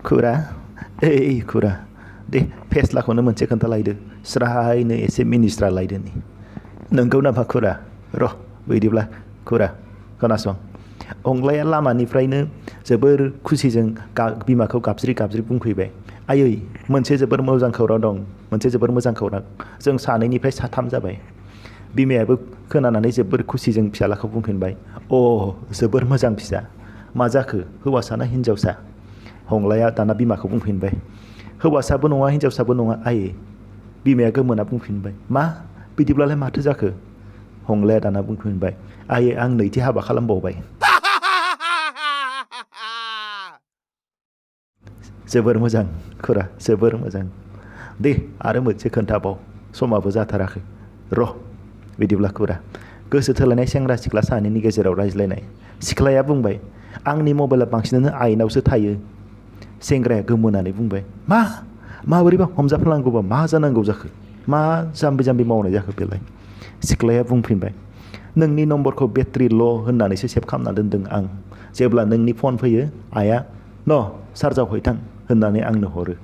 खुरा खुरा दे फेस्लाखौनो मोनसे खोन्थालायदो स्रायनो एसे मिनिस्रा लायदोनि नोंगौ नामा खुरा र' बिदिब्ला खुरा खोनासं अंलाया लामानिफ्रायनो जोबोर खुसिजों बिमाखौ गाबज्रि गाबज्रि बुंफैबाय आयै मोनसे जोबोर मोजां खौरां दं मोनसे जोबोर मोजां खौरां जों सानैनिफ्राय साथाम जाबाय बिमायाबो खोनानानै जोबोर खुसिजों फिसालाखौ बुंफिनबाय अ जोबोर मोजां फिसा मा जाखो हौवासा ना हिन्जावसा हंलाया दाना बिमाखौ बुंफिनबाय हौवासाबो नङा हिन्जावसाबो नङा आयै बिमाया गोमोना बुंफिनबाय मा बिदिब्लालाय माथो जाखो हंलाया दाना बुंफिनबाय आयै आं नैथि हाबा खालामबावबाय जोबोर मोजां खुरा जोबोर मोजां दे आरो मोनसे खोन्थाबाव समाबो जाथाराखै र' बिदिब्ला खुरा गोसो थोलायनाय सेंग्रा सिख्ला सानैनि गेजेराव रायज्लायनाय सिख्लाया बुंबाय आंनि मबाइला बांसिनानो आइनावसो थायो सेंग्राया गोमोनानै बुंबाय माबोरैबा हमजाफ्लांगौबा मा जानांगौ जाखो मा जाम्बि जाम्बि मावनाय जाखो बेलाय सिख्लाया बुंफिनबाय नोंनि नम्बरखौ बेटारि ल' होननानैसो सेभ खालामना दोनदों आं जेब्ला नोंनि फन फैयो आइया न' चार्जाव हैथां होननानै आंनो हरो